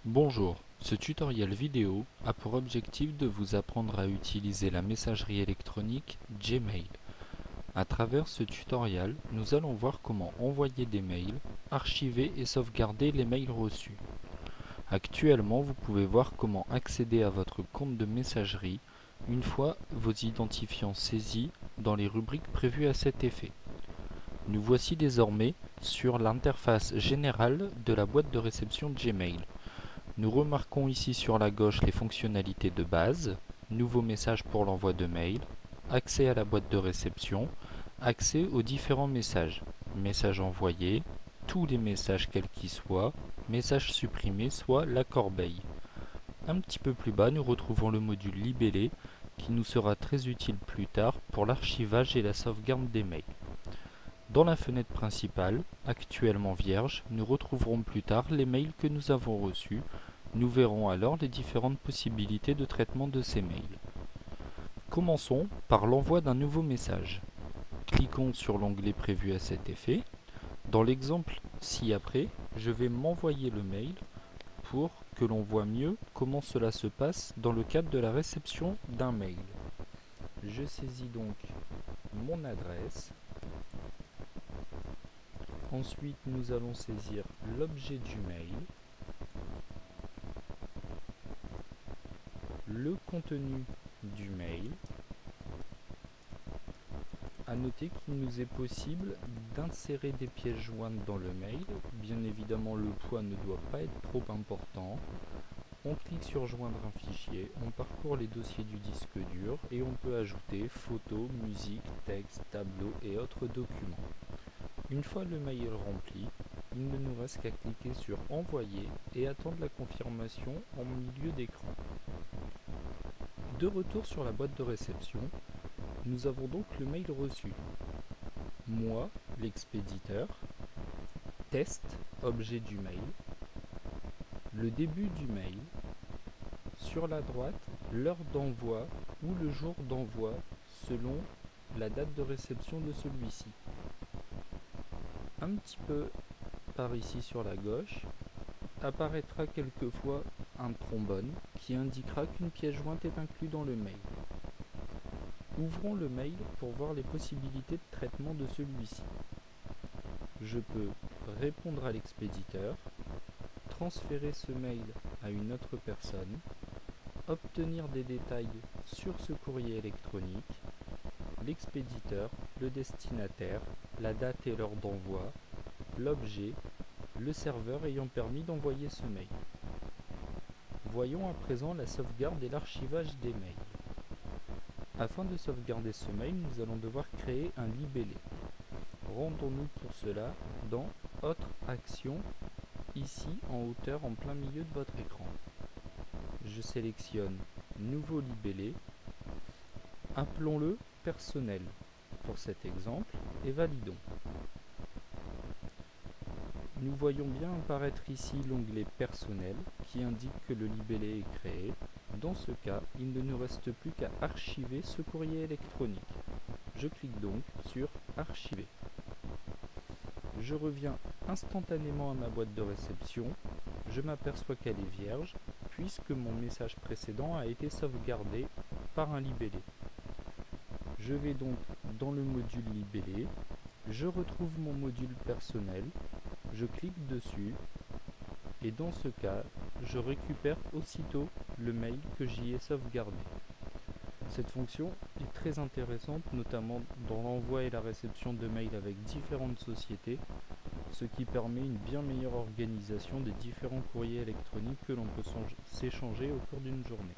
Bonjour, ce tutoriel vidéo a pour objectif de vous apprendre à utiliser la messagerie électronique Gmail. À travers ce tutoriel, nous allons voir comment envoyer des mails, archiver et sauvegarder les mails reçus. Actuellement, vous pouvez voir comment accéder à votre compte de messagerie une fois vos identifiants saisis dans les rubriques prévues à cet effet. Nous voici désormais sur l'interface générale de la boîte de réception Gmail. Nous remarquons ici sur la gauche les fonctionnalités de base, nouveau message pour l'envoi de mail, accès à la boîte de réception, accès aux différents messages, messages envoyés, tous les messages quels qu'ils soient, messages supprimés, soit la corbeille. Un petit peu plus bas, nous retrouvons le module libellé qui nous sera très utile plus tard pour l'archivage et la sauvegarde des mails. Dans la fenêtre principale, actuellement vierge, nous retrouverons plus tard les mails que nous avons reçus. Nous verrons alors les différentes possibilités de traitement de ces mails. Commençons par l'envoi d'un nouveau message. Cliquons sur l'onglet prévu à cet effet. Dans l'exemple ci-après, je vais m'envoyer le mail pour que l'on voit mieux comment cela se passe dans le cadre de la réception d'un mail. Je saisis donc mon adresse. Ensuite, nous allons saisir l'objet du mail, le contenu du mail. À noter qu'il nous est possible d'insérer des pièces jointes dans le mail. Bien évidemment, le poids ne doit pas être trop important. On clique sur joindre un fichier, on parcourt les dossiers du disque dur et on peut ajouter photos, musique, texte, tableau et autres documents. Une fois le mail rempli, il ne nous reste qu'à cliquer sur envoyer et attendre la confirmation en milieu d'écran. De retour sur la boîte de réception, nous avons donc le mail reçu. Moi, l'expéditeur, test, objet du mail, le début du mail, sur la droite, l'heure d'envoi ou le jour d'envoi selon la date de réception de celui-ci. Un petit peu par ici sur la gauche, apparaîtra quelquefois un trombone qui indiquera qu'une pièce jointe est inclue dans le mail. Ouvrons le mail pour voir les possibilités de traitement de celui-ci. Je peux répondre à l'expéditeur, transférer ce mail à une autre personne, obtenir des détails sur ce courrier électronique, l'expéditeur, le destinataire, la date et l'heure d'envoi, l'objet, le serveur ayant permis d'envoyer ce mail. Voyons à présent la sauvegarde et l'archivage des mails. Afin de sauvegarder ce mail, nous allons devoir créer un libellé. Rendons-nous pour cela dans Autre action, ici en hauteur en plein milieu de votre écran. Je sélectionne Nouveau libellé, appelons-le personnel pour cet exemple et validons. Nous voyons bien apparaître ici l'onglet personnel qui indique que le libellé est créé. Dans ce cas, il ne nous reste plus qu'à archiver ce courrier électronique. Je clique donc sur Archiver. Je reviens instantanément à ma boîte de réception. Je m'aperçois qu'elle est vierge puisque mon message précédent a été sauvegardé par un libellé. Je vais donc dans le module libellé. Je retrouve mon module personnel. Je clique dessus et dans ce cas, je récupère aussitôt le mail que j'y ai sauvegardé. Cette fonction est très intéressante, notamment dans l'envoi et la réception de mails avec différentes sociétés, ce qui permet une bien meilleure organisation des différents courriers électroniques que l'on peut s'échanger au cours d'une journée.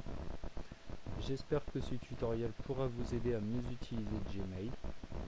J'espère que ce tutoriel pourra vous aider à mieux utiliser Gmail.